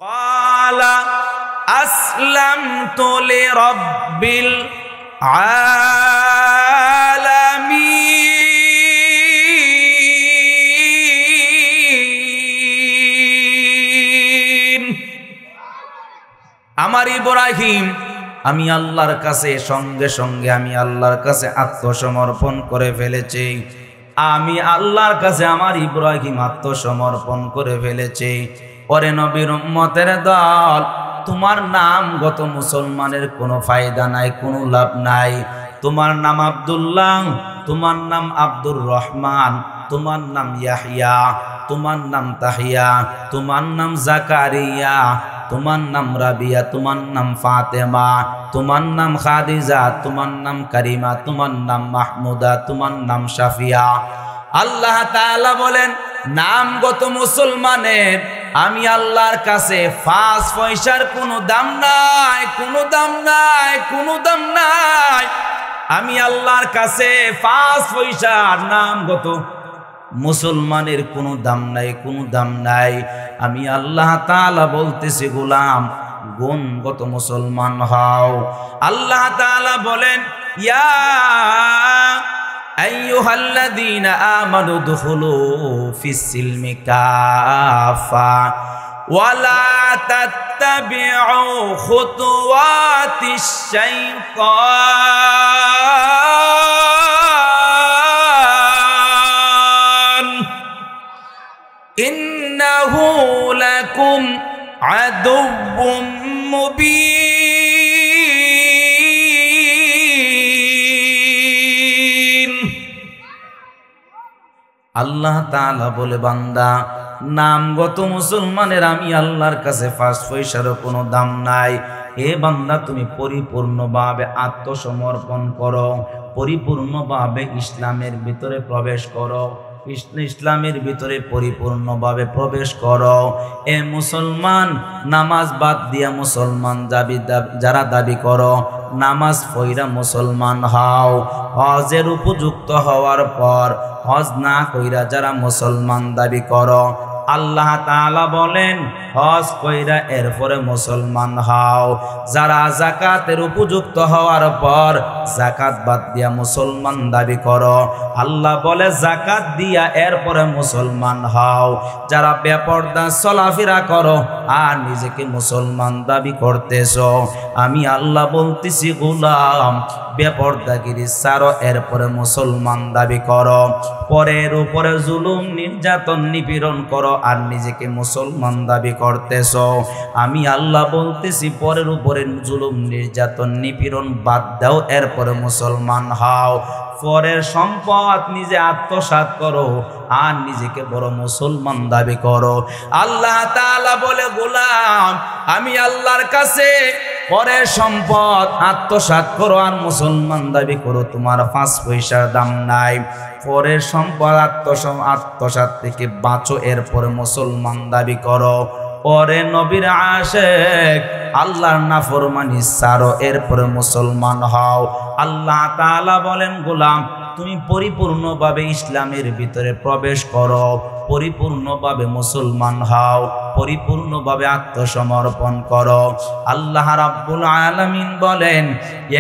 قال أسلمت لرب العالمين আমার ইব্রাহিম আমি আল্লাহর কাছে সঙ্গে সঙ্গে আমি আল্লাহর কাছে আত্মসমর্পণ করে ফেলেছি। আমি আল্লাহর কাছে আমার ইব্রাহিম আত্মসমর্পণ করে ফেলেছি। পরে নবীর উম্মতের দল, তোমার নামগত মুসলমানের কোনো ফায়দা নাই, কোনো লাভ নাই। তোমার নাম আব্দুল্লাহ, তোমার নাম আব্দুর রহমান, তোমার নাম ইয়াহিয়া, তোমার নাম তাহিয়া, তোমার নাম জাকারিয়া, তোমার নাম রাবিয়া, তোমার নাম ফাতেমা, তোমার নাম খাদিজা, তোমার নাম কারিমা, তোমার নাম মাহমুদা, তোমার নাম শাফিয়া। আল্লাহ তাআলা বলেন নামগত মুসলমানের আমি আল্লাহর কাছে 5 পয়সার কোনো দাম নাই, কোনো দাম নাই, কোনো দাম নাই। আমি আল্লাহর কাছে 5 পয়সার নামগত মুসলমানের কোনো দাম নাই, কোনো দাম নাই। আমি আল্লাহ তাআলা বলতেছি গোলাম গুণগত মুসলমান হও। আল্লাহ তাআলা বলেন ইয়া আইয়ুহাল্লাযীনা আমানু দুখুলু ফিস-সিলমি কাফা ওয়া লা তাত্তাবিউ খুতুওয়াতিশ শাইতান ইন্নাহু লাকুম আদুউম মুবিন। আল্লাহ তাআলা বলে বান্দা নামগত মুসলমানের আমি আল্লাহর কাছে 5 পয়সারও কোনো দাম নাই। হে বান্দা তুমি পরিপূর্ণভাবে আত্মসমর্পণ করো, পরিপূর্ণভাবে ইসলামের ভিতরে প্রবেশ করো, ইসলামের ভিতরে পরিপূর্ণভাবে প্রবেশ করো। এ মুসলমান নামাজ বাদ দিয়া মুসলমান যারা দাবি করো, নামাজ পড়া মুসলমান হও। হজের উপযুক্ত হওয়ার পর হজ না কইরা যারা মুসলমান দাবি করো, আল্লাহ তাআলা বলেন হজ কইরা এরপরে মুসলমান হও। যারা যাকাতের উপযুক্ত হওয়ার পর যাকাত বাদ দিয়া মুসলমান দাবি করো, আল্লাহ বলে যাকাত দিয়া এরপরে মুসলমান হও। যারা বেপরদা চলাফেরা করো আর নিজেকে মুসলমান দাবি করতেছো, আমি আল্লাহ বলতেছি গোলাম বেপরদাগিরি ছাড়ো, এরপরে মুসলমান দাবি করো। পরের উপরে জুলুম নির্যাতন নিপীড়ন করো আর নিজেকে মুসলমান দাবি করতেছো, আমি আল্লাহ বলতেছি পরের উপরে জুলুম নির্যাতন নিপীড়ন বাদ দাও, এরপরে মুসলমান হও। পরের সম্পদ নিজে আত্মসাৎ করো আর নিজেকে বড় মুসলমান দাবি করো। আল্লাহ তাআলা বলে গোলাম আমি আল্লাহর কাছে পরের সম্পদ আত্মসাৎ করো আর মুসলমান দাবি করো, তোমার 5 পয়সার দাম নাই। পরের সম্পদ আত্মসাৎ থেকে বাঁচো, এরপরে মুসলমান দাবি করো। পরে নবীর আশিক আল্লাহর নাফরমানি ছাড়ো, এরপরে মুসলমান হও। আল্লাহ তাআলা বলেন গোলাম তুমি পরিপূর্ণভাবে ইসলামের ভিতরে প্রবেশ করো, পরিপূর্ণভাবে মুসলমান হও, পরিপূর্ণভাবে আত্মসমর্পণ করো। আল্লাহ রাব্বুল আলামিন বলেন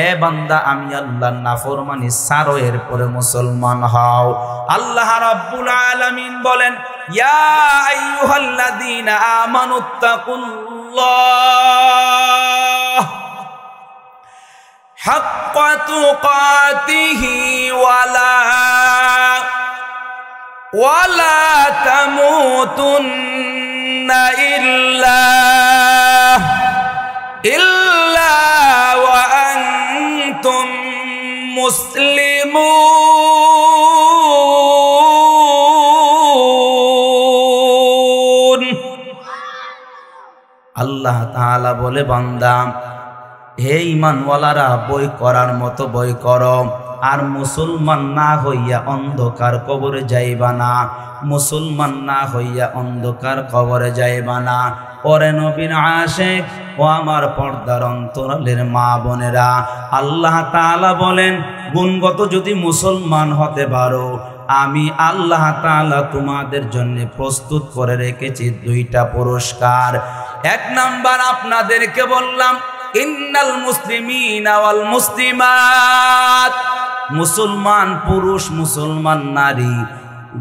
এ বান্দা আমি আল্লাহর নাফরমানি ছাড়ো, এরপরে মুসলমান হও। আল্লাহ রাব্বুল আলামিন বলেন ইয়া আইয়ুহাল্লাযীনা আমানুত্তাকুল্লাহ হাক্কা তুকাতিহি ওয়ালা তামুতুন্না ইল্লা ওয়া আনতুম মুসলিমুন। আল্লাহ তাআলা বলে বান্দা হে ঈমানওয়ালারা বই করার মতো বই করো আর মুসলমান না হইয়া অন্ধকার কবরে যাইবা না, মুসলমান না হইয়া অন্ধকার কবরে যাইবা না। পরে নবীর আশিক ও আমার পর্দার অন্তরালের মা বোনেরা, আল্লাহ তাআলা বলেন গুণগত যদি মুসলমান হতে পারো আমি আল্লাহ তাআলা তোমাদের জন্য প্রস্তুত করে রেখেছি 2টা পুরস্কার। এক নাম্বার আপনাদেরকে বললাম, ইন্নাল মুসলিমিনা ওয়াল মুসলিমাত, মুসলমান পুরুষ মুসলমান নারী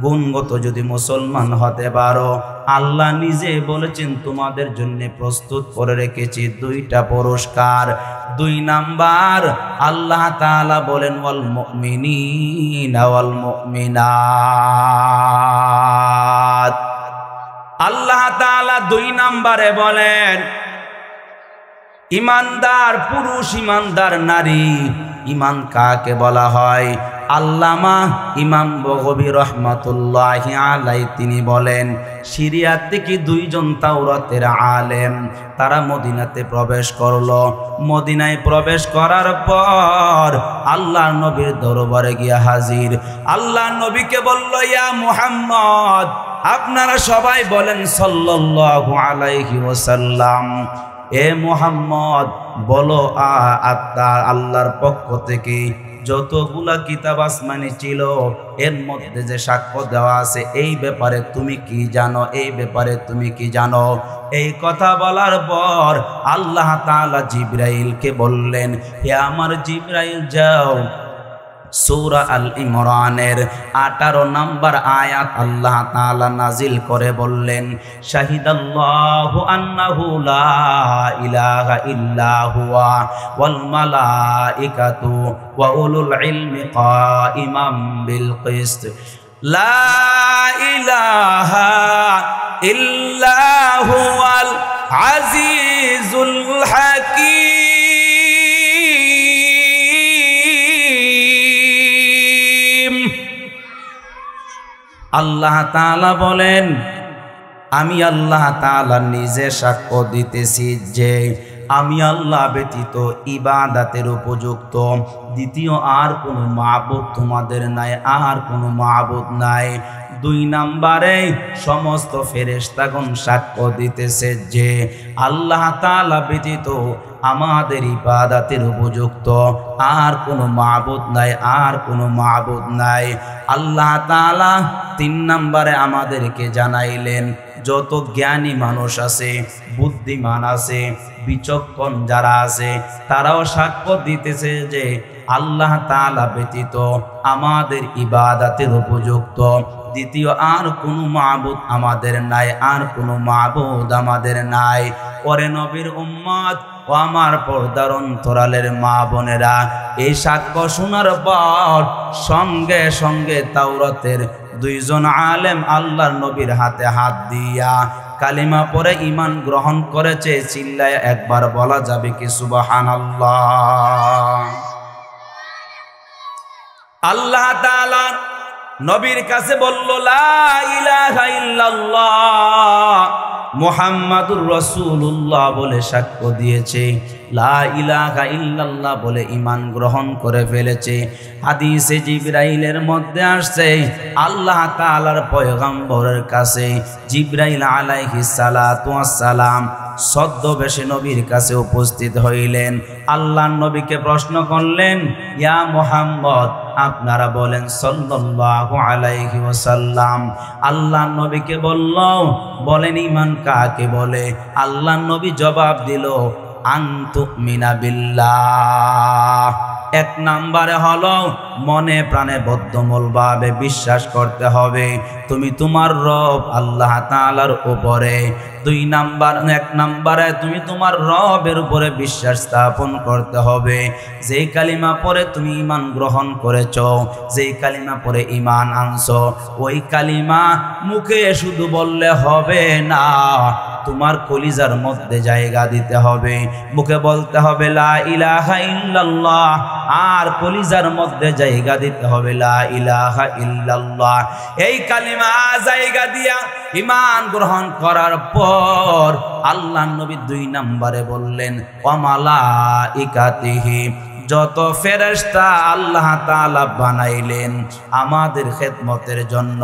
গুণগত যদি মুসলমান হতে পারো, আল্লাহ নিজে বলেছেন তোমাদের জন্য প্রস্তুত করে রেখেছি দুইটা পুরস্কার। দুই নাম্বার আল্লাহ তাআলা বলেন ওয়াল মুমিনিনা ওয়াল মুমিনাত। আল্লাহ তাআলা দুই নাম্বারে বলেন ইমানদার পুরুষ ইমানদার নারী। ইমান কাকে বলা হয়? আল্লামা ইমাম বগবী রহমাতুল্লাহি আলাইহি তিনি বলেন, সিরিয়ার থেকে দুইজন তাওরাতের আলেম তারা মদিনাতে প্রবেশ করলো। মদিনায় প্রবেশ করার পর আল্লাহর নবীর দরবারে গিয়া হাজির। আল্লাহর নবীকে বলল, ইয়া মুহাম্মদ, আপনারা সবাই বলেন সাল্লাল্লাহু আলাইহি ওয়াসাল্লাম, এ মুহাম্মদ বলো আল্লাহর পক্ষ থেকে যতগুলা কিতাব আসমানি ছিল এর মধ্যে যে সাক্ষ্য দেওয়া আছে এই ব্যাপারে তুমি কি জানো? এই ব্যাপারে তুমি কি জানো? এই কথা বলার পর আল্লাহ তাআলা জিবরাইলকে বললেন, হে আমার জিবরাইল, যাও সূরা আল ইমরানের 18 নম্বর আয়াত আল্লাহ তাআলা নাজিল করে বললেন, শাহিদাল্লাহু আন্নাহু লা ইলাহা ইল্লা হুয়া ওয়াল মালাইকাতু ওয়া উলুল ইলমি কাইমাম বিল কিসত, লা ইলাহা ইল্লা হুয়াল আজিজুল হাকীম। আল্লাহ তাআলা বলেন, আমি আল্লাহ তাআলা নিজে সাক্ষ্য দিতেছি যে আমি আল্লাহ ব্যতীত ইবাদতের উপযুক্ত দ্বিতীয় আর কোনো মাবুদ তোমাদের নাই, আর কোনো মাবুদ নাই। দুই নম্বরে সমস্ত ফেরেশতাগণ সাক্ষ্য দিতেছে যে আল্লাহ তাআলা ব্যতীত আমাদের ইবাদতের উপযুক্ত আর কোনো মাবুদ নাই, আর কোনো মাবুদ নাই। আল্লাহ তাআলা তিন নম্বরে আমাদেরকে জানাইলেন, যত জ্ঞানী মানুষ আছে, বুদ্ধিমান আছে, বিচক্ষণ যারা আছে তারাও সাক্ষ্য দিতেছে যে আল্লাহ তাআলা ব্যতীত আমাদের ইবাদতের উপযুক্ত দ্বিতীয় আর কোনো মাবুদ আমাদের নাই, আর কোনো মাবুদ আমাদের নাই। পরে নবীর উম্মত ও আমার পর্দার অন্তরালের মা বোনেরা, এই সাক্ষ্য শোনার পর সঙ্গে সঙ্গে তাওরাতের দুইজন আলেম আল্লাহর নবীর হাতে হাত দিয়া কালিমা পরে ঈমান গ্রহণ করেছে। চিল্লায় একবার বলা যাবে কি সুবহানাল্লাহ? আল্লাহ তাআলা নবীর কাছে বলল, লা ইলাহা ইল্লাল্লাহ মুহাম্মাদুর রাসূলুল্লাহ বলে সাক্ষ্য দিয়েছে, লা ইলাহা ইল্লাল্লাহ বলে ঈমান গ্রহণ করে ফেলেছে। হাদিসে জিবরাইলের মধ্যে আসছে, আল্লাহ তাআলার পয়গম্বরের কাছে জিবরাইল আলাইহিস সালাতু ওয়াস সালাম ছদ্মবেশে নবীর কাছে উপস্থিত হইলেন। আল্লাহর নবীকে প্রশ্ন করলেন, ইয়া মুহাম্মদ, আপনারা বলেন সাল্লাল্লাহু আলাইহি ওয়াসাল্লাম। আল্লাহর নবীকে বলেন ঈমান কাকে বলে? আল্লাহর নবী জবাব দিল, আন তুমিনা বিল্লাহ। এক নম্বরে হলো মনে প্রাণে বদ্ধমূলভাবে বিশ্বাস করতে হবে তুমি তোমার রব আল্লাহ তাআলার উপরে। দুই নাম্বার, এক নম্বরে তুমি তোমার রবের উপরে বিশ্বাস স্থাপন করতে হবে। যেই কালিমা পরে তুমি ঈমান গ্রহণ করেছো, যেই কালিমা পরে ঈমান আনছো, ওই কালিমা মুখে শুধু বললে হবে না, তোমার কলিজার মধ্যে জায়গা দিতে হবে। মুখে বলতে হবে লা ইলাহা ইল্লাল্লাহ, আর কলিজার মধ্যে জায়গা দিতে হবে লা ইলাহা ইল্লাল্লাহ। এই কালিমা জায়গা দিয়া ঈমান গ্রহণ করার পর আল্লাহর নবী দুই নম্বরে বললেন, ওয়া মালাইকাতিহি, যত ফেরেশতা আল্লাহ তাআলা বানাইলেন আমাদের খেদমতের জন্য,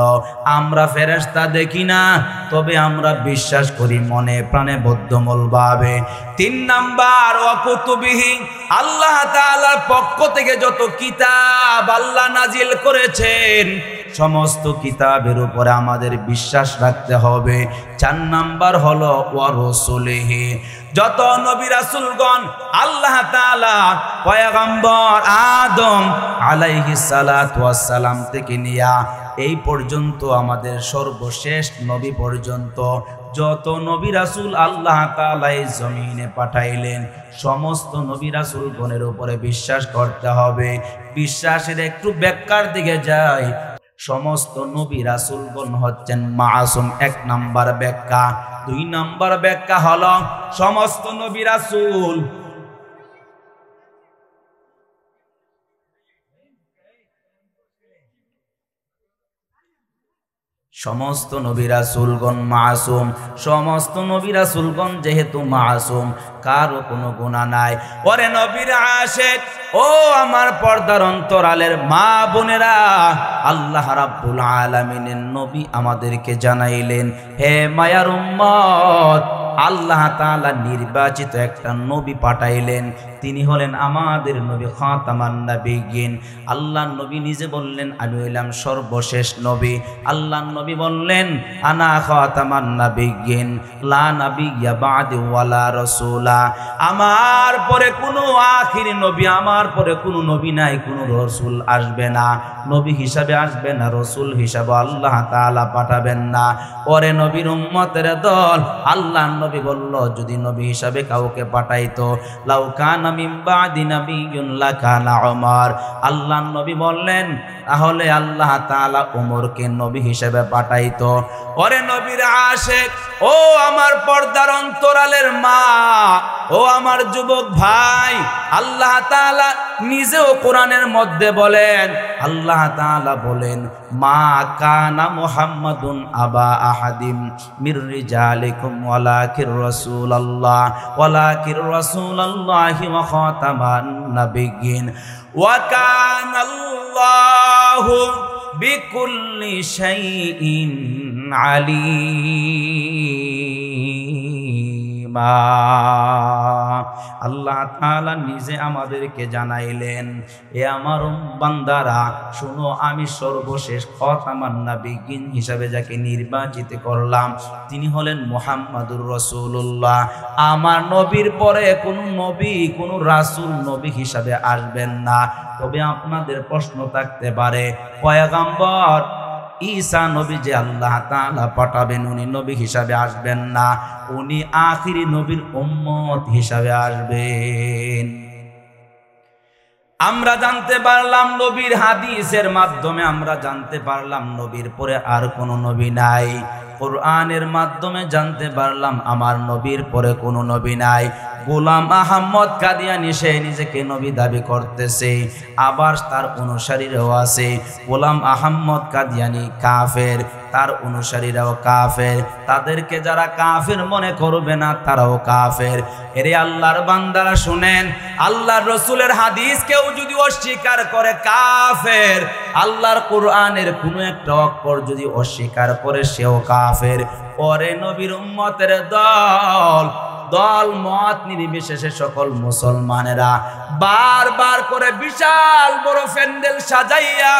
আমরা ফেরেশতা দেখি না, তবে আমরা বিশ্বাস করি মনে প্রাণে বদ্ধমূলভাবে। তিন নাম্বার, ওয়া কুতুবিহি, আল্লাহ তাআলার পক্ষ থেকে যত কিতাব আল্লাহ নাজিল করেছেন সমস্ত কিতাবের উপরে আমাদের বিশ্বাস রাখতে হবে। 4 নাম্বার হলো ওয়া রাসূলিহি, যত নবী রাসূলগণ আল্লাহ তাআলা পয়গম্বর আদম আলাইহিস সালাতু ওয়াস সালাম থেকে নিয়া এই পর্যন্ত আমাদের সর্বশেষ নবী পর্যন্ত যত নবী রাসূল আল্লাহ তাআলা এই জমিনে পাঠাইলেন, সমস্ত নবী রাসূলগণের উপরে বিশ্বাস করতে হবে। বিশ্বাসের একটু ব্যাখ্যার দিকে যাই। সমস্ত নবী রাসূলগণ হচ্ছেন মাসুম, 1 নাম্বার ব্যাখ্যা। 2 নাম্বার ব্যাখ্যা হলো সমস্ত নবী রাসূল সমস্ত নবী রাসূলগণ মাসুম। সমস্ত নবী রাসূলগণ যেহেতু মাসুম, কারো কোনো গুনাহ নাই। ওরে নবীর আশিক, ও আমার পর্দার অন্তরালের মা বোনেরা, আল্লাহ রাব্বুল আলামিনের নবী আমাদেরকে জানাইলেন, হে মায়ার উম্মত, আল্লাহ তাআলা নির্বাচিত একটা নবী পাঠাইলেন। তিনি হলেন আমাদের নবী খাতামান নবিয়্যিন। আল্লাহর নবী নিজে বললেন, আমি হইলাম সর্বশেষ নবী। আল্লাহর নবী বললেন, আনা খাতামান নবিয়্যিন লা নাবিয়্যা বা'দি ওয়ালা রাসূলা। আমার পরে কোনো আখির নবী, আমার পরে কোনো নবী নাই, কোনো রাসূল আসবে না। নবী হিসাবে আসবে না, রাসূল হিসাবে আল্লাহ তাআলা পাঠাবেন না। পরে নবীর উম্মতের দল, আল্লাহর নবী বলল, যদি নবী হিসাবে কাউকে পাঠাইতো, লাউ কানা মিন বা'দি নাবিয়্যুন লাকানা উমর। আল্লাহর নবী বললেন, তাহলে আল্লাহ তাআলা উমরকে নবী হিসেবে পাঠাইতো। ওরে নবীর আশিক, ও আমার পর্দার অন্তরালের মা, ও আমার যুবক ভাই, আল্লাহ তাআলা নিজেও কোরআনের মধ্যে বলেন, আল্লাহ তাআলা বলেন, মা কানা মুহাম্মাদুন আবা আহাদিম মির রিজালিকুম ওয়ালাকির রাসূলুল্লাহি ওয়া খাতামান নাবিয়্যিন ওয়া কানাল্লাহু বিকুল্লি শাইইন আলীমা। আল্লাহ তাআলা নিজে আমাদেরকে জানাইলেন, এ আমার বান্দারা শুনো, আমি সর্বশেষ খাতামান নাবিয়্যিন হিসাবে যাকে নির্বাচিত করলাম, তিনি হলেন মুহাম্মাদুর রাসূলুল্লাহ। আমার নবীর পরে কোন নবী, কোন রাসূল নবী হিসাবে আসবেন না। তবে আপনাদের প্রশ্ন থাকতে পারে, পয়গম্বর ঈসা নবী যে আল্লাহ তাআলা পাঠাবেন, উনি নবী হিসাবে আসবেন না, উনি আখিরি নবীর উম্মত হিসাবে আসবেন। আমরা জানতে পারলাম নবীর হাদিসের মাধ্যমে, আমরা জানতে পারলাম নবীর পরে আর কোনো নবী নাই। কোরআনের মাধ্যমে জানতে পারলাম আমার নবীর পরে কোনো নবী নাই। গোলাম আহমদ কাদিয়ানী সে নিজেকে নবী দাবি করতেছে, আবার তার অনুসারীরাও আছে। গোলাম আহমদ কাদিয়ানী কাফের, তার অনুসারীরাও কাফের। তাদেরকে যারা কাফের মনে করবে না, তারাও কাফের। এরে আল্লাহর বান্দারা শুনেন, আল্লাহর রাসূলের হাদিস কেউ যদি অস্বীকার করে, কাফের। আল্লাহর কোরআনের কোনো একটা অক্ষর যদি অস্বীকার করে, সেও কাফের। পরে নবীর উম্মতের দল মত নির্বিশেষে সকল মুসলমানেরা বারবার করে বিশাল বড় প্যান্ডেল সাজাইয়া,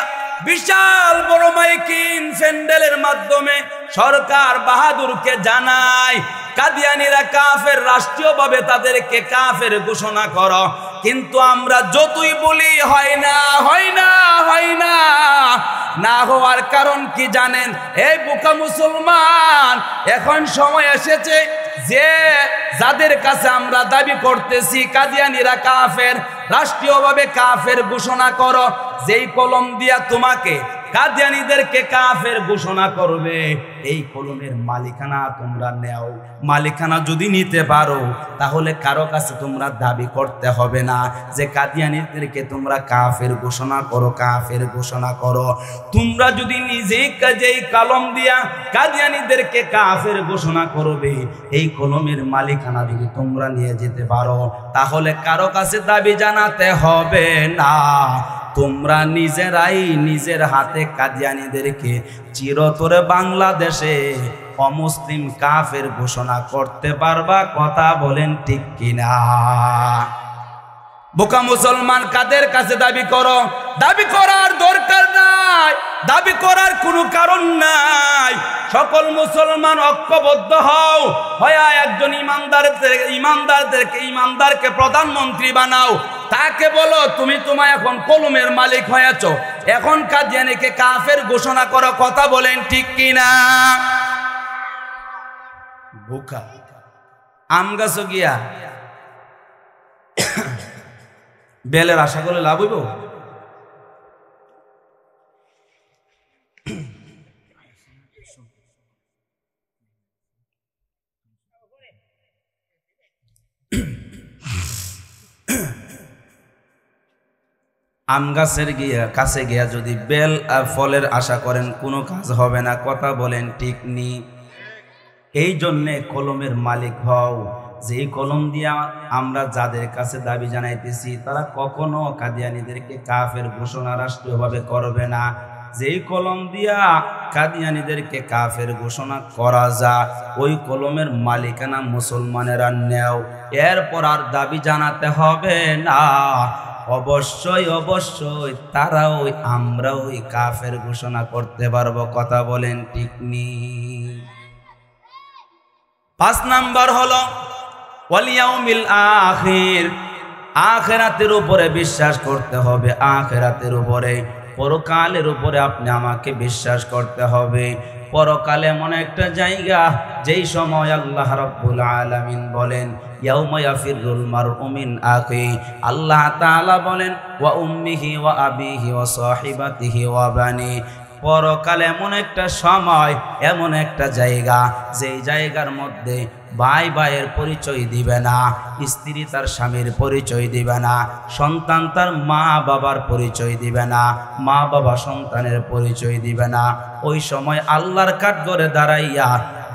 বিশাল বড় মাইকিং প্যান্ডেলের মাধ্যমে সরকার বাহাদুরকে জানায়, কাদিয়ানীরা কাফের, রাষ্ট্রীয়ভাবে তাদেরকে কাফের ঘোষণা করো। কিন্তু আমরা যতই বলি হয় না, হয় না, হয় না। না হওয়ার কারণ কি জানেন? এই বোকা মুসলমান, এখন সময় এসেছে যে যাদের কাছে আমরা দাবি করতেছি কাদিয়ানীরা কাফের, রাষ্ট্রীয়ভাবে কাফের ঘোষণা করো, যেই কলম দিয়া তোমাকে কাদিয়ানীদেরকে কাফের ঘোষণা করবে, এই কলমের মালিকানা তোমরা নেও। মালিকানা যদি নিতে পারো, তাহলে কারো কাছে তোমরা দাবি করতে হবে না যে কাদিয়ানীদেরকে তোমরা কাফের ঘোষণা করো, কাফের ঘোষণা করো। তোমরা যদি নিজেই যেই কলম দিয়া কাদিয়ানীদেরকে কাফের ঘোষণা করবে, এই কলমের মালিকানা যদি তোমরা নিয়ে যেতে পারো, তাহলে কারো কাছে দাবি জানাতে হবে না। তোমরা নিজেরাই নিজের হাতে কাদিয়ানীদেরকে চিরতরে বাংলাদেশে অমুসলিম কাফের ঘোষণা করতে পারবা। কথা বলেন ঠিক কিনা? বোকা মুসলমান কাদের কাছে দাবি করো? দাবি করার দরকার নাই, দাবি করার কোনো কারণ নাই। সকল মুসলমান ঐক্যবদ্ধ হও, হয়া একজন ইমানদারকে প্রধানমন্ত্রী বানাও। তাকে বলো তুমি তোমার এখন কলমের মালিক হয়েছ, এখন কাদিয়ানীকে কাফের ঘোষণা করো। কথা বলেন ঠিক কিনা? বোকা আম গাছ গিয়া বেলের আশা করলে লাভ হইব? আম গাছের কাছে গিয়া যদি বেল আর ফলের আশা করেন কোনো কাজ হবে না। কথা বলেন ঠিক নি? এই জন্যে কলমের মালিক হও। যে কলম দিয়া আমরা যাদের কাছে দাবি জানাইতেছি তারা কখনো কাদিয়ানীদেরকে কাফের ঘোষণা রাষ্ট্রীয়ভাবে করবে না। যেই কলম দিয়া কাদিয়ানীদেরকে কাফের ঘোষণা করা যায় ওই কলমের মালিকানা মুসলমানেরা নেও, এরপর আর দাবি জানাতে হবে না। অবশ্যই অবশ্যই তারা ওই আমরা ওই কাফের ঘোষণা করতে পারবো। কথা বলেন ঠিক নি? 5 নাম্বার হলো ওয়াল ইয়াউমিল আখির, আখিরাতের উপরে বিশ্বাস করতে হবে। আখিরাতের উপরে, পরকালের উপরে আপনি আমাকে বিশ্বাস করতে হবে। পরকাল এমন একটা জায়গা যেই সময় আল্লাহ রাব্বুল আলামিন বলেন ইয়াউমা ইয়াফিরুল মারউ মিন আখি, আল্লাহ তাআলা বলেন ওয়া উম্মিহি ওয়া আবিহি ওয়া সাহিবাতিহি ওয়া বানি। পরকাল এমন একটা সময়, এমন একটা জায়গা যেই জায়গার মধ্যে ভাই ভাইয়ের পরিচয় দিবে না, স্ত্রী তার স্বামীর পরিচয় দিবে না, সন্তান তার মা বাবার পরিচয় দিবে না, মা বাবা সন্তানের পরিচয় দিবে না। ওই সময় আল্লাহর কাঠগড়ে দাঁড়াইয়া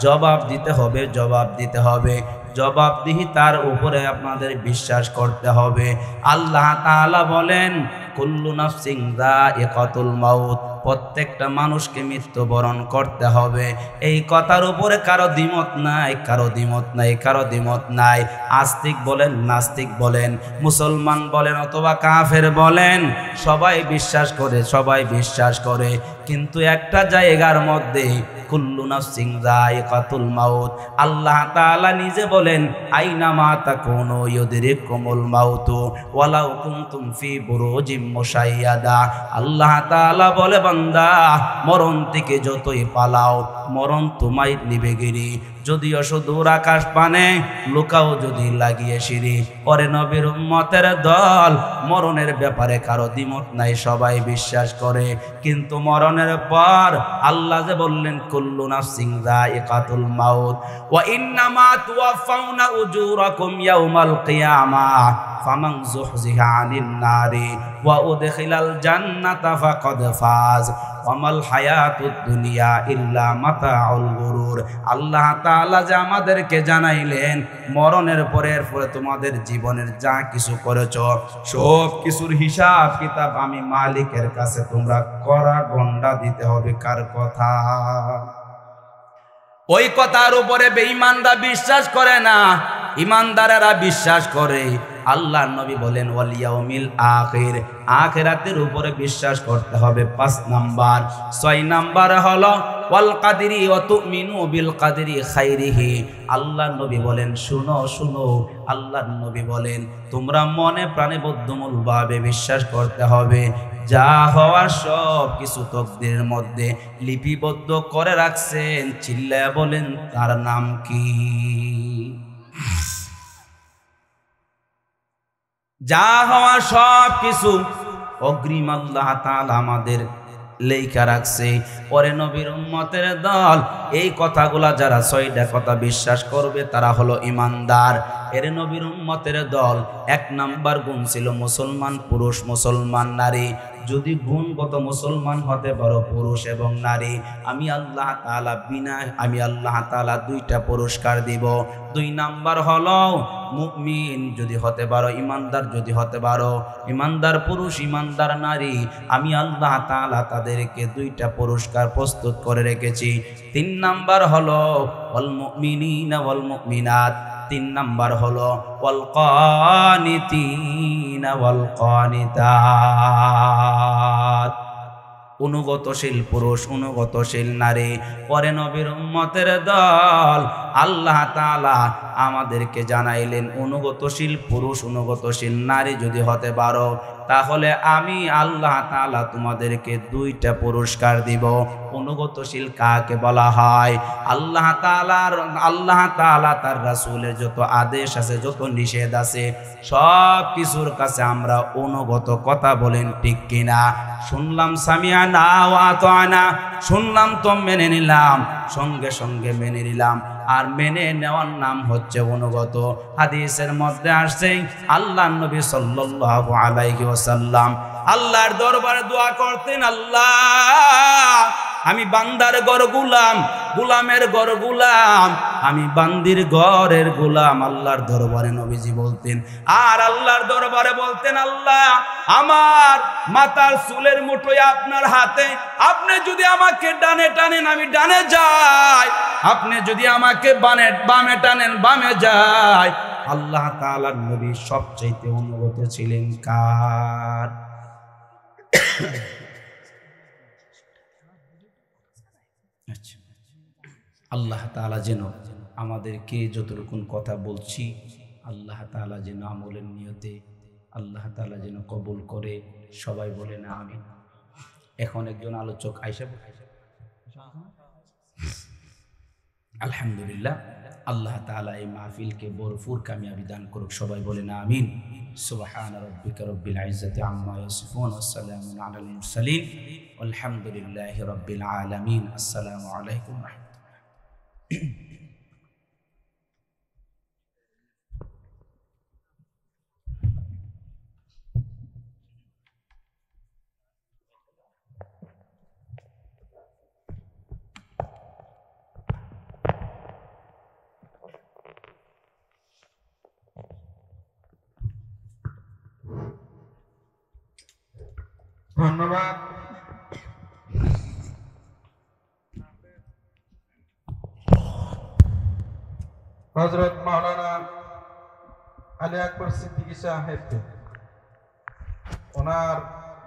জবাব দিতে হবে, জবাব দিতে হবে। জবাবদিহি তার উপরে আপনাদের বিশ্বাস করতে হবে। আল্লাহ তাআলা বলেন কুল্লু নাফসিন যায়িকাতুল মাউত, প্রত্যেকটা মানুষকে মৃত্যুবরণ করতে হবে। এই কথার উপরে কারো দ্বিমত নাই, কারো দ্বিমত নাই, কারো দ্বিমত নাই। আস্তিক বলেন, নাস্তিক বলেন, মুসলমান বলেন অথবা কাফের বলেন, সবাই বিশ্বাস করে, সবাই বিশ্বাস করে। কিন্তু একটা জায়গার মধ্যে কুল্লু নাফসিন যায়িকাতুল মাউত, আল্লাহ তাআলা নিজে বলেন আইনামা তাকুনু ইউদরিকুমুল মাউতু ওয়ালাউ কুনতুম ফি বুরুজিম মুশাইয়াদা। আল্লাহ তাআলা বলে বান্দা মরণ থেকে যতই পালাও মরণ তোমায় নিবে গিরি, যদিও সুদূর আকাশ পানে লুকাও যদি লাগিয়ে সিঁড়ি। পরে নবীর উম্মতের দল মরণের ব্যাপারে কারো দ্বিমত নাই, সবাই বিশ্বাস করে। কিন্তু মরণের পর আল্লাহ যে বললেন কুল্লু নাফসিন যায়িকাতুল মাউত ওয়া ইন্নামা তুওয়াফাউনা উজুরাকুম ইয়াউমাল কিয়ামাহ ফামান যুহজিহা আনিন নারি ওয়া উদখিলাল জান্নাতা ফাকাদ ফাজ ওয়ামাল হায়াতুদ দুনিয়া ইল্লা মাতাউল গুরুর। আল্লাহ তাআলা যে আমাদেরকে জানাইলেন মরণের পরের পরে তোমাদের জীবনের যা কিছু করেছো সব কিছুর হিসাব কিতাব আমি মালিকের কাছে তোমরা করা গন্ডা দিতে হবে। কার কথা? ওই কথার উপরে বেঈমানরা বিশ্বাস করে না, ইমানদারেরা বিশ্বাস করে। আল্লাহর নবী বলেন ওয়াল ইয়াউমিল আখির, আখিরাতের উপরে বিশ্বাস করতে হবে। 5 নাম্বার। 6 নাম্বার হলো ওয়াল কাদরি ওয়া তুমিনু বিল কাদরি খাইরিহি। আল্লাহর নবী বলেন শুনো শুনো, আল্লাহর নবী বলেন তোমরা মনে প্রাণে বদ্ধমূলভাবে বিশ্বাস করতে হবে যা হওয়ার সব কিছু তকদিরের মধ্যে লিপিবদ্ধ করে রাখছেন। চিল্লায়া বলেন তার নাম কি? যা হওয়া সব কিছু অগ্রিম আল্লাহ তাআলা আমাদের লেখা রাখছে। পরে নবীর উম্মতের দল এই কথাগুলা যারা 6টা কথা বিশ্বাস করবে তারা হলো ইমানদার। এর নবীর উম্মতের দল 1 নাম্বার গুণ ছিল মুসলমান পুরুষ, মুসলমান নারী। যদি গুণগত মুসলমান হতে পারো পুরুষ এবং নারী, আমি আল্লাহ তাআলা 2টা পুরস্কার দিব। 2 নাম্বার হলো মুমিন যদি হতে পারো, ইমানদার যদি হতে পারো, ইমানদার পুরুষ ইমানদার নারী, আমি আল্লাহ তাআলা তাদেরকে 2টা পুরস্কার প্রস্তুত করে রেখেছি। 3 নাম্বার হলো ওয়াল মুমিনিনা ওয়াল মুমিনাত, তিন নাম্বার হলো ওয়াল কানিতিনা ওয়াল কানিতাত, অনুগতশীল পুরুষ অনুগতশীল নারী। পরে নবীর উম্মতের দল আল্লাহ তাআলা আমাদেরকে জানাইলেন অনুগতশীল পুরুষ অনুগতশীল নারী যদি হতে পারো তাহলে আমি আল্লাহ তাআলা তোমাদেরকে দুইটা পুরস্কার দিব। অনুগতশীল কাকে বলা হয়? আল্লাহ তাআলা তার রাসূলের যত আদেশ আছে যত নিষেধ আছে সব কিছুর কাছে আমরা অনুগত। কথা বলেন ঠিক কিনা? শুনলাম সামিআনা ওয়া আতানা, শুনলাম তো মেনে নিলাম, সঙ্গে সঙ্গে মেনে নিলাম। আর মেনে নেওয়ার নাম হচ্ছে অনুগত। হাদিসের মধ্যে আসছে আল্লাহর নবী সাল্লাল্লাহু আলাইহি ওয়াসাল্লাম আল্লাহর দরবারে দোয়া করতেন, আল্লাহ আমি বান্দার ঘর গোলাম, গোলামের ঘর গোলাম, আমি বান্দির ঘরের গোলাম। আল্লাহর দরবারে নবীজি বলতেন। আর আল্লাহর দরবারে বলতেন, আল্লাহ আমার মাথার চুলের মুঠোয় আপনার হাতে, আপনি যদি আমাকে ডানে টানেন আমি ডানে যাই, আপনি যদি আমাকে বামে টানেন বামে যাই। আল্লাহ তাআলার নবী সবচাইতে অনুগত ছিলেন কার? আল্লাহ তাআলা যেন আমাদেরকে যতটুকু কথা বলছি আল্লাহ তাআলা যেন আমলের নিয়তে আল্লাহ তাআলা যেন কবুল করে। সবাই বলে না আমিন। এখন একজন আলোচক আয়েশা, আলহামদুলিল্লাহ, আল্লাহ তাআলা এই মাহফিলকে ভরপুর কামিয়াবি দান করুক। সবাই বলে না আমিন। সুবহান রাব্বিকা রব্বিল ইজ্জাতি আম্মা ইয়াসিফুন ওয়া সালামুন আলাল মুরসালিন আলহামদুলিল্লাহি রাব্বিল আলামিন। আসসালামু আলাইকুম ওয়া রাহমাতুল্লাহ। ধন্যবাদ। হযরত মাওলানা আলী আকবর সিদ্দিকী সাহেবকে ওনার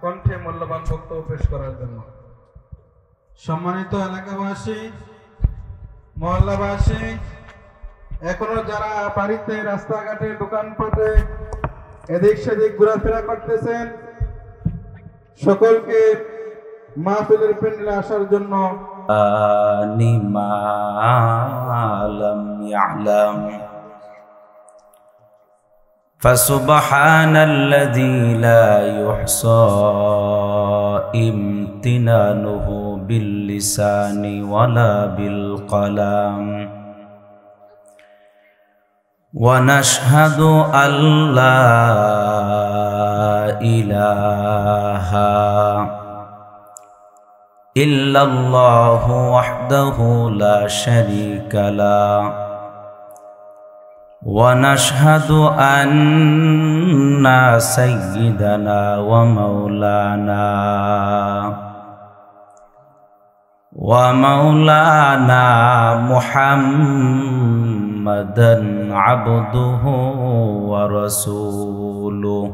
কণ্ঠে মূল্যবান বক্তব্য পেশ করার জন্য। সম্মানিত এলাকাবাসী, মহল্লাবাসী, এখনো যারা বাড়িতে রাস্তাঘাটে দোকানপাটে এদিক সেদিক ঘোরাফেরা করতেছেন সকলকে মাহফিলের প্যান্ডেলে আসার জন্য فسبحان الذي لا يحصى امتنانه باللسان ولا بالقلم ونشهد أن لا إله إلا الله وحده لا شريك له ونشهد أن سيدنا ومولانا محمدا عبده ورسوله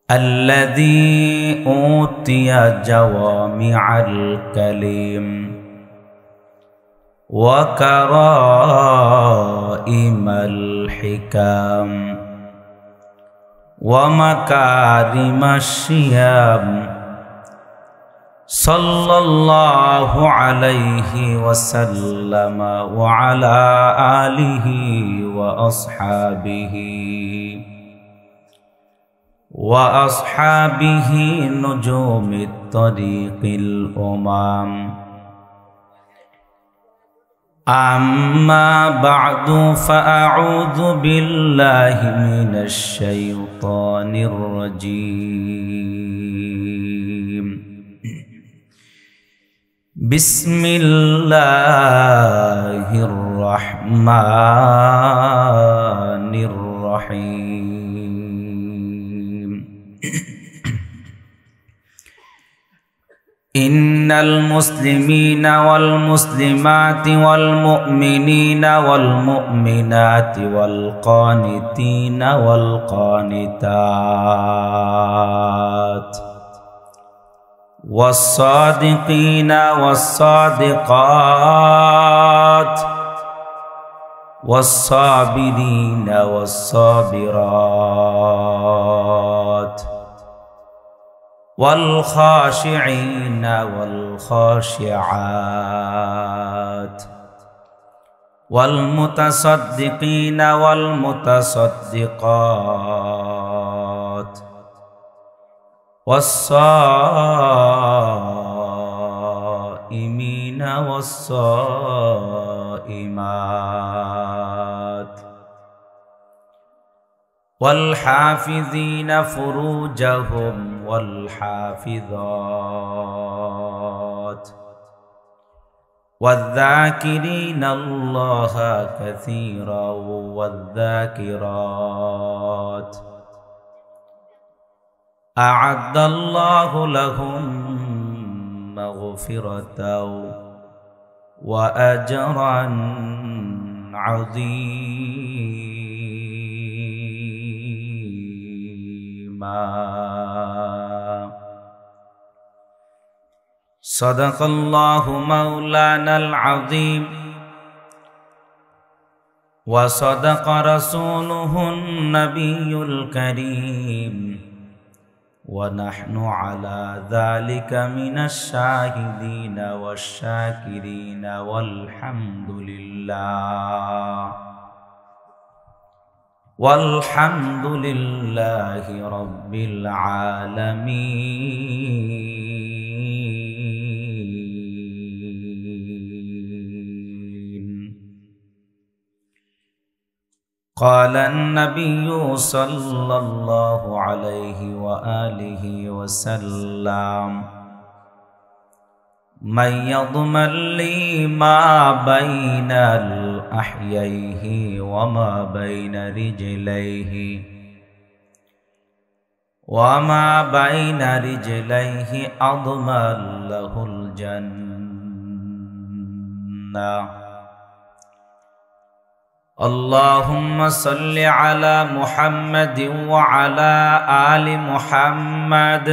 الذي أوتي جوامع الكلم وكرائم الحكم ومكارم الشيم صلى الله عليه وسلم وعلى آله وأصحابه نجوم الطريق الأمام. أما بعد فأعوذ بالله من الشيطان الرجيم. بسم الله الرحمن الرحيم. إن المسلمين والمسلمات والمؤمنين والمؤمنات والقانتين والقانتات والصادقين والصادقات والصابرين والصابرات والخاشعين والخاشعات والمتصدقين والمتصدقات والصائمين والصائمات والحافظين فروجهم والحافظات والذاكرين الله كثيرا والذاكرات أعد الله لهم مغفرة وأجرا عظيما. صدق الله مولانا العظيم وصدق رسوله النبي الكريم ونحن على ذلك من الشاهدين والشاكرين والحمد لله رب العالمين. قال النبي صلى الله عليه وآله وسلم من يضمن لي ما بين لحييه وما بين رجليه أضمن له الجنة. اللهم صل على محمد وعلى آل محمد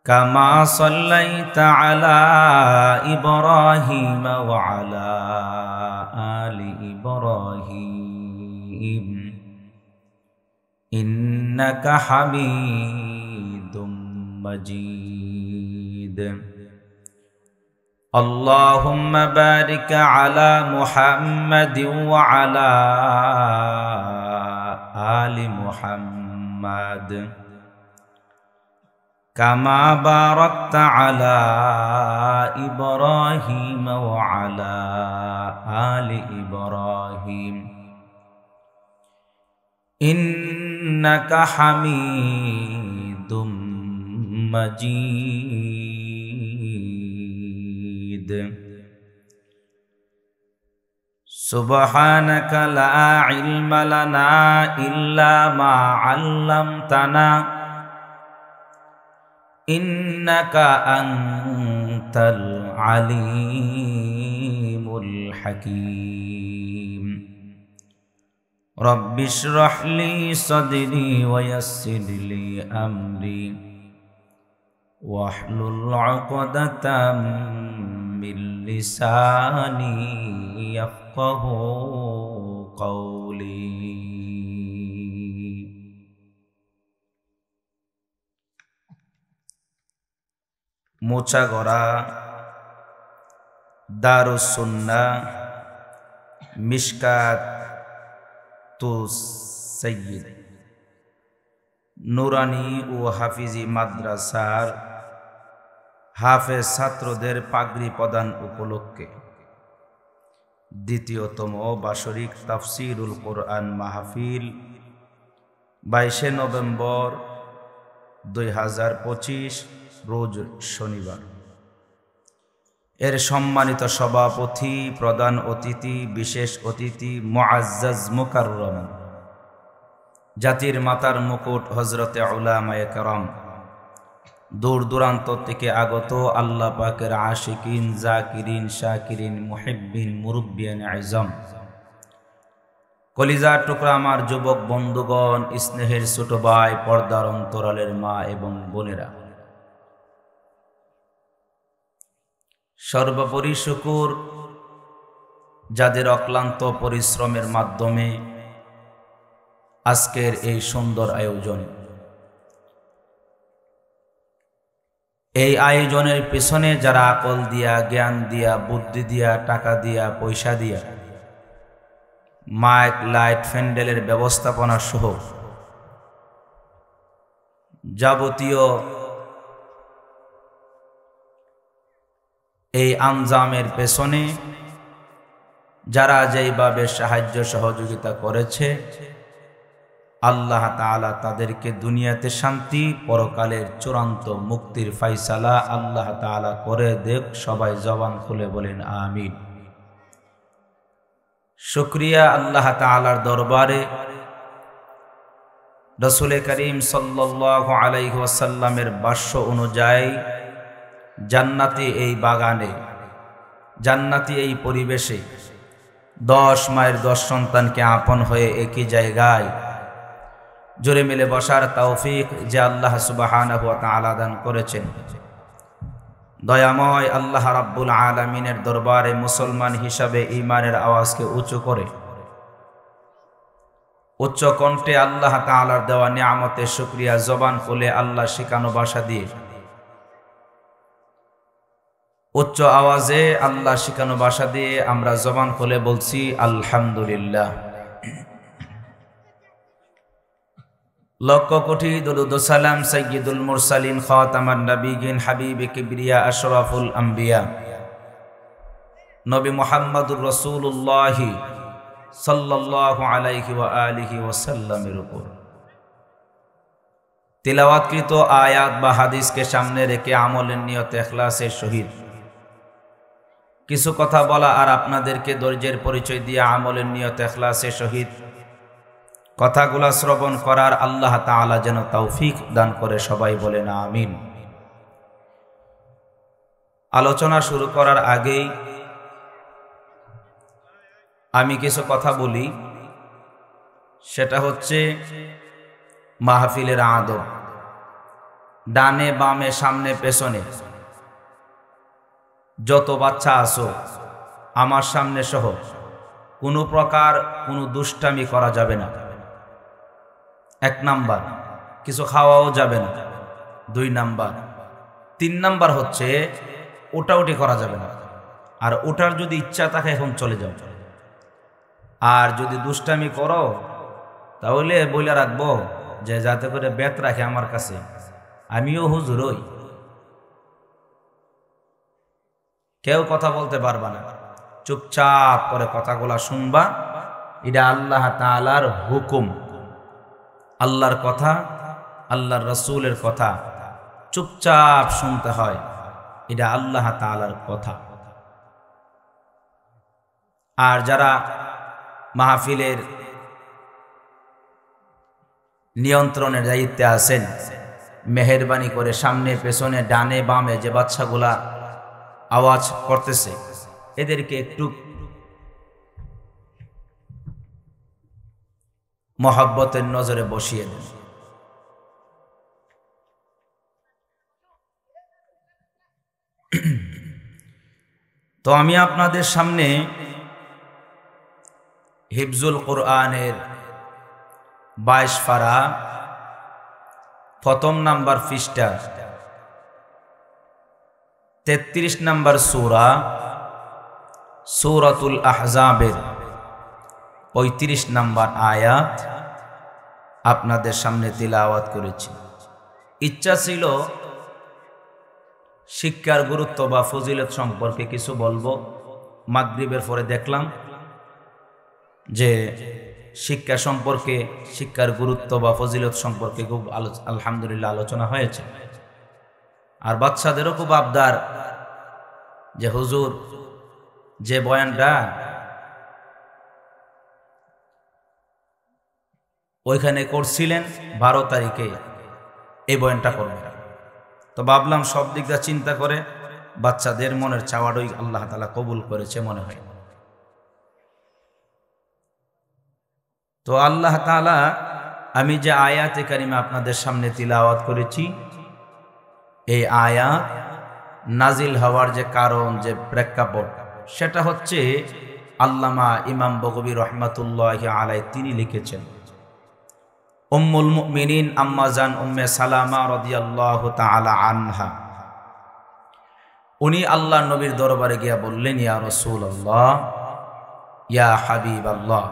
كما صليت على إبراهيم وعلى آل إبراهيم إنك حميد مجيد. اللهم بارك على محمد وعلى آل محمد كما باركت على إبراهيم وعلى آل إبراهيم إنك حميد مجيد. سبحانك لا علم لنا إلا ما علمتنا إنك أنت العليم الحكيم. رب اشرح لي صدري ويسر لي أمري واحلل عقدة من لساني يفقه قولي. মোচাগড়া দারুস সুন্নাহ মিশকাতুস সাইয়্যিদ নুরানি ও হাফিজি মাদ্রাসার হাফেজ ছাত্রদের পাগড়ি প্রদান উপলক্ষে দ্বিতীয়তম বার্ষিক তাফসীরুল কোরআন মাহফিল 22 নভেম্বর 2025 রোজ শনিবার। এর সম্মানিত সভাপতি, প্রধান অতিথি, বিশেষ অতিথি মুআজ্জাজ মুকাররম জাতির মাতার মুকুট হযরতে উলামায়ে কেরাম দূর দূরান্ত থেকে আগত আল্লাহ পাকের আশিকিন, জাকিরিন, শাকিরিন, মুহিব্বিন, মুরব্বিয়ান আজম, কলিজার টুকরা আমার যুবক বন্ধুগণ, স্নেহের ছোট ভাই, পর্দার অন্তরালের মা এবং বোনেরা, সর্বোপরি শুকুর যাদের অক্লান্ত পরিশ্রমের মাধ্যমে আজকের এই সুন্দর আয়োজন। এই আয়োজনের পেছনে যারা আকল দিয়া, জ্ঞান দিয়া, বুদ্ধি দিয়া, টাকা দিয়া, পয়সা দিয়া, মাইক, লাইট, প্যান্ডেলের ব্যবস্থাপনা সহ যাবতীয় এই আঞ্জামের পেছনে যারা যেইভাবে সাহায্য সহযোগিতা করেছে, আল্লাহ তাআলা তাদেরকে দুনিয়াতে শান্তি, পরকালের চূড়ান্ত মুক্তির ফায়সালা আল্লাহ তাআলা করে দেখ। সবাই জবান খুলে বলেন আমিন। শুকরিয়া আল্লাহ তাআলার দরবারে রাসূল করিম সাল্লাল্লাহু আলাইহি ওয়াসাল্লামের ভাষ্য অনুযায়ী জান্নাতি এই বাগানে, জান্নাতি এই পরিবেশে 10 মায়ের 10 সন্তানকে আপন হয়ে একই জায়গায় জোরে মিলে বসার তৌফিক যে আল্লাহ সুবহানাহু ওয়া তাআলা দান করেছেন, দয়াময় আল্লাহ রাব্বুল আলামিনের দরবারে মুসলমান হিসাবে ঈমানের আওয়াজকে উঁচু করে উচ্চ কণ্ঠে আল্লাহ তাআলার দেওয়া নিয়ামতের শুকরিয়া জবান খুলে আল্লাহ শিখানো ভাষা দিয়ে উচ্চ আওয়াজে আল্লাহ শিখানো ভাষা দিয়ে আমরা জবান খুলে বলছি আলহামদুলিল্লাহ। লক্ষ কোটি দরুদ ও সালাম সাইয়্যিদুল মুরসালিন, খাতামান নবিয়্যিন, হাবিবে কিবরিয়া, আশরাফুল আম্বিয়া নবী মুহাম্মদুর রাসূলুল্লাহ সাল্লাল্লাহু আলাইহি ওয়া আলিহি ওয়াসাল্লামের উপর তিলাওয়াতকৃত আয়াত বা হাদিসকে সামনে রেখে আমলের নিয়তে ইখলাসের সহিত কিছু কথা বলা আর আপনাদেরকে ধৈর্যের পরিচয় দিয়ে আমলের নিয়তে ইখলাসের সহিত কথাগুলা শ্রবণ করার আল্লাহ তাআলা যেন তৌফিক দান করে। সবাই বলেন আমিন। আলোচনা শুরু করার আগেই আমি কিছু কথা বলি, সেটা হচ্ছে মাহফিলের আদব। ডানে বামে সামনে পেছনে যত বাচ্চা আছো আমার সামনে সহ কোনো প্রকার কোনো দুষ্টামি করা যাবে না। 1 নাম্বার, কিছু খাওয়াও যাবে না। 2 নাম্বার, 3 নাম্বার হচ্ছে ওটাউটি করা যাবে না। আর ওটার যদি ইচ্ছা থাকে এখন চলে যাও। আর যদি দুষ্টামি করো তাহলে বলে রাখবো যে যাতে করে বেত রাখে আমার কাছে, আমিও হুজুর হই। কেউ কথা বলতে পারবা না, চুপচাপ করে কথাগুলা শুনবা। এটা আল্লাহ তাআলার হুকুম, আল্লাহর কথা, আল্লাহর রাসূলের কথা চুপচাপ শুনতে হয়। এটা আল্লাহ তাআলার কথা। আর যারা মাহফিলের নিয়ন্ত্রণের দায়িত্বে আছেন, মেহেরবানি করে সামনে পেছনে ডানে বামে যে বাচ্চাগুলা আওয়াজ করতেছে এদেরকে একটু মহব্বতের নজরে বসিয়ে দেন। তো আমি আপনাদের সামনে হিফজুল কোরআনের 22 পারা 1ম নাম্বার পৃষ্ঠা 33 নাম্বার সূরা সূরাতুল আহজাবের 35 নাম্বার আয়াত আপনাদের সামনে তিলাওয়াত করেছি। ইচ্ছা ছিল শিক্ষার গুরুত্ব বা ফজিলত সম্পর্কে কিছু বলবো। মাগরিবের পরে দেখলাম যে শিক্ষা সম্পর্কে, শিক্ষার গুরুত্ব বা ফজিলত সম্পর্কে খুব আলহামদুলিল্লাহ আলোচনা হয়েছে। আর বাচ্চাদেরও খুব আবদার যে হুজুর যে বয়ানটা ওইখানে করছিলেন 12 তারিখে এই বয়ানটা করবেন। তো ভাবলাম সব দিক দিয়ে চিন্তা করে বাচ্চাদের মনের চাওয়াটাই আল্লাহ তাআলা কবুল করেছে মনে হয়। তো আল্লাহ তাআলা আমি যে আয়াতে কারিমা আপনাদের সামনে তিলাওয়াত করেছি, এই আয়াত নাজিল হওয়ার যে কারণ, যে প্রেক্ষাপট, সেটা হচ্ছে আল্লামা ইমাম বগবী রহমাতুল্লাহি আলাইহি তিনি লিখেছেন। উম্মুল মুমিনিন আম্মা জান উম্মে সালামা রাদিয়াল্লাহু তাআলা আনহা, উনি আল্লাহ নবীর দরবারে গিয়া বললেন, ইয়া রাসূলুল্লাহ, ইয়া হাবিবাল্লাহ,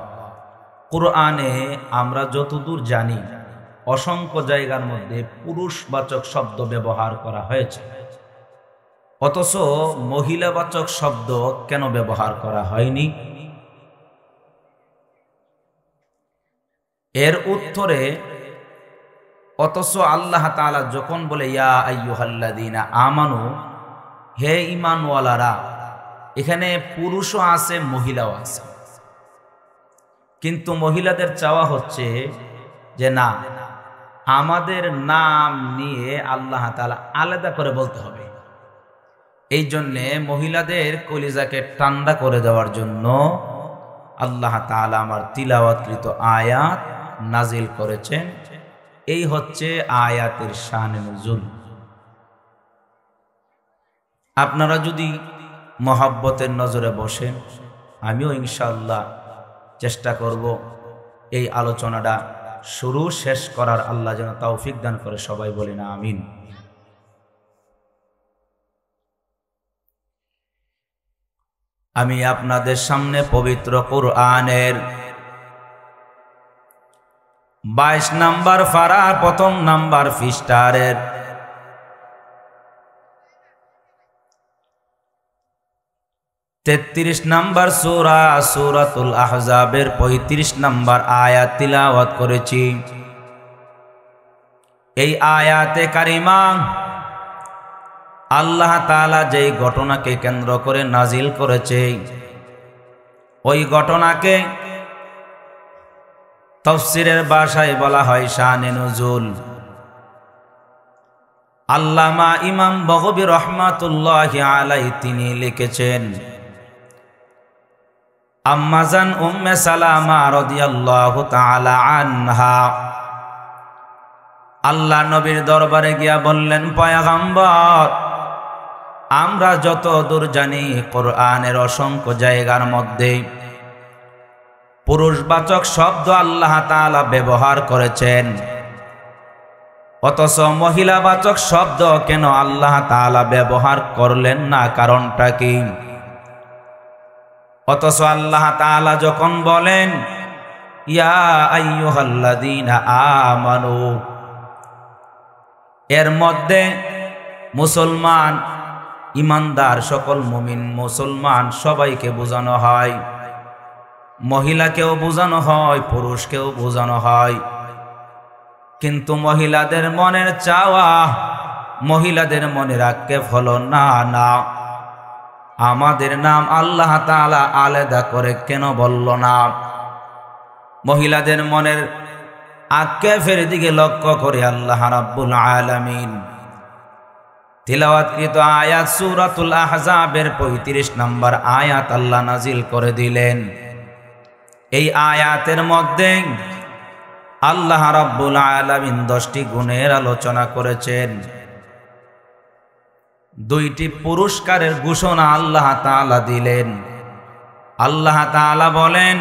কুরআনে আমরা যতদূর জানি অসংখ্য জায়গার মধ্যে পুরুষবাচক শব্দ ব্যবহার করা হয়েছে, অথচ মহিলাবাচক শব্দ কেন ব্যবহার করা হয়নি? এর উত্তরে, অথচ আল্লাহ তাআলা যখন বলে ইয়া আইয়ুহাল্লাযীনা আমানু, হে ঈমানওয়ালারা, এখানে পুরুষও আছে মহিলাও আছে, কিন্তু মহিলাদের চাওয়া হচ্ছে যে না, আমাদের নাম নিয়ে আল্লাহ তাআলা আলাদা করে বলতে হবে। এই জন্যে মহিলাদের কলিজাকে ঠান্ডা করে দেওয়ার জন্য আল্লাহ তাআলা আমার তিলাওয়াতকৃত আয়াত নাজিল করেছেন। এই হচ্ছে আয়াতের শানে নুজুল। আপনারা যদি মহব্বতের নজরে বসেন, আমিও ইনশাআল্লাহ চেষ্টা করব এই আলোচনাটা শুরু শেষ করার। আল্লাহ যেন তৌফিক দান করে, সবাই বলি না আমিন। আমি আপনাদের সামনে পবিত্র কুরআনের 22 নাম্বার পারার প্রথম নাম্বার পৃষ্ঠারের 33 নাম্বার সূরা সূরাতুল আহজাবের 35 নাম্বার আয়াত তিলাওয়াত করেছি। এই আয়াতে কারিমা আল্লাহ তাআলা যেই ঘটনাকে কেন্দ্র করে নাজিল করেছে, ওই ঘটনাকে তাফসীরের ভাষায় বলা হয় শানে নুজুল। আল্লামা ইমাম বগবী রহমাতুল্লাহি আলাইহি তিনি লিখেছেন, আম্মা জান উম্মে সালামা রাদিয়াল্লাহু তাআলা আনহা আল্লাহ নবীর দরবারে গিয়া বললেন, পয়গম্বর, আমরা যত দূর জানি কোরআনের অসংখ্য জায়গার মধ্যে পুরুষবাচক শব্দ আল্লাহ তাআলা ব্যবহার করেছেন, অথচ মহিলাবাচক শব্দ কেন আল্লাহ তাআলা ব্যবহার করলেন না? কারণটা কি? অথচ আল্লাহ তাআলা যখন বলেন ইয়া আইয়ুহাল্লাযীনা আমানু, এর মধ্যে মুসলমান, ইমানদার সকল মুমিন মুসলমান সবাইকে বোঝানো হয়, মহিলাকেও বোঝানো হয়, পুরুষকেও বোঝানো হয়। কিন্তু মহিলাদের মনের চাওয়া, মহিলাদের মনের আক্ষেপ হলো না, না, আমাদের নাম আল্লাহ তাআলা আলাদা করে কেন বলল না? মহিলাদের মনের আক্ষেপের দিকে লক্ষ্য করে আল্লাহ রাব্বুল আলামিন তিলাওয়াতকৃত আয়াত সূরাতুল আহজাবের 35 নম্বর আয়াত আল্লাহ নাজিল করে দিলেন। এই আয়াতের মধ্যে আল্লাহ রাব্বুল আলামিন 10টি গুণের আলোচনা করেছেন। 2টি পুরস্কারের ঘোষণা আল্লাহ তাআলা দিলেন। আল্লাহ তাআলা বলেন,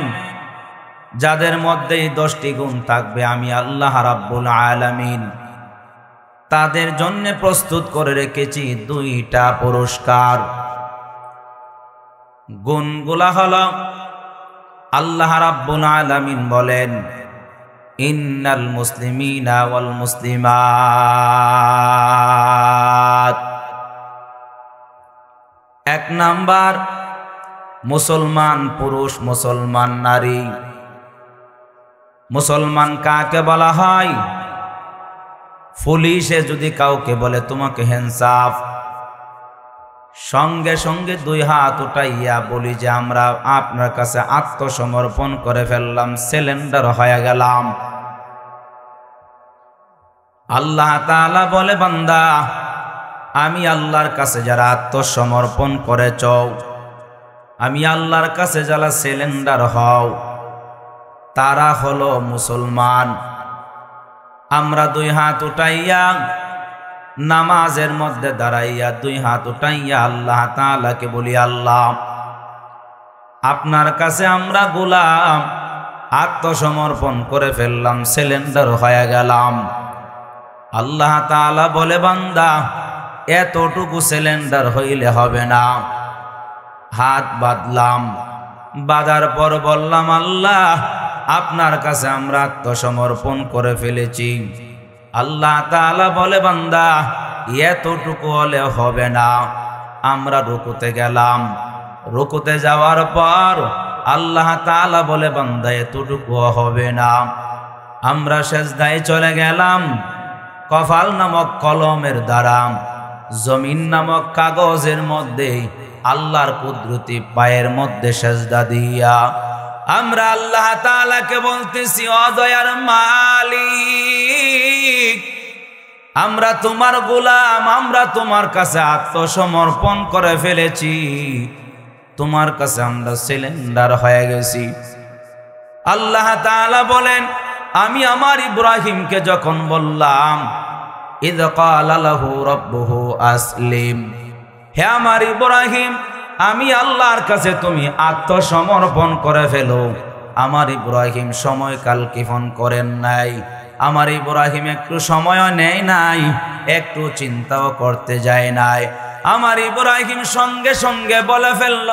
যাদের মধ্যে 10টি গুণ থাকবে আমি আল্লাহ রাব্বুল আলামিন তাদের জন্য প্রস্তুত করে রেখেছি 2টা পুরস্কার। গুণগুলা হলো, আল্লাহ রাব্বুল আলামিন বলেন, ইন্নাল মুসলিমিনা ওয়াল মুসলিমাত, 1 নাম্বার মুসলমান পুরুষ, মুসলমান নারী। মুসলমান কাকে বলা হয়? পুলিশে যদি কাউকে বলে তোমাকে হ্যান্ডসাফ, সঙ্গে সঙ্গে 2 হাত উঠাইয়া বলি যে আমরা আপনার কাছে আত্মসমর্পণ করে ফেললাম, সিলিন্ডার হয়ে গেলাম। আল্লাহ তাআলা বলে, বান্দা আমি আল্লাহর কাছে যারা আত্মসমর্পণ করেছ, আমি আল্লাহর কাছে যারা সিলিন্ডার হও, তারা হলো মুসলমান। আমরা দুই হাত উঠাইয়া নামাজের মধ্যে দাঁড়াইয়া দুই হাত উঠাইয়া আল্লাহ তাআলাকে বলি, আল্লাহ আপনার কাছে আমরা গোলাম, আত্মসমর্পণ করে ফেললাম, সিলিন্ডার হয়ে গেলাম। আল্লাহ তাআলা বলে, বান্দা এতটুকু সিলিন্ডার হইলে হবে না। হাত বাঁধলাম, বাঁধার পর বললাম, আল্লাহ আপনার কাছে আমরা আত্মসমর্পণ করে ফেলেছি। আল্লাহ তাআলা বলে, বান্দা এতটুকু হলে হবে না। আমরা রুকুতে গেলাম, রুকুতে যাওয়ার পর আল্লাহ তাআলা বলে, বান্দা এতটুকু হবে না। আমরা সেজদায় চলে গেলাম, কফাল নামক কলমের দ্বারা জমিন নামক কাগজের মধ্যে আল্লাহর কুদরতি পায়ের মধ্যে সেজদা দিয়া আমরা আল্লাহ তাআলাকে বলতেছি, ও দয়ার মালিক, আমরা তোমার গোলাম, আমরা তোমার কাছে আত্মসমর্পণ করে ফেলেছি, তোমার কাছে আমরা সিলিন্ডার হয়ে গেছি। আল্লাহ তাআলা বলেন, আমি আমার ইব্রাহিমকে যখন বললাম, ইয ক্বালা লাহু রাব্বুহু আসলিম, হে আমার ইব্রাহিম, আমি আল্লাহর কাছে তুমি আত্মসমর্পণ করে ফেলো, আমার ইব্রাহিম সময়কাল কিফন করেন নাই, আমার ইব্রাহিম একটু সময়ও নেয় নাই, একটু চিন্তাও করতে যায় নাই, আমার ইব্রাহিম সঙ্গে সঙ্গে বলে ফেলল,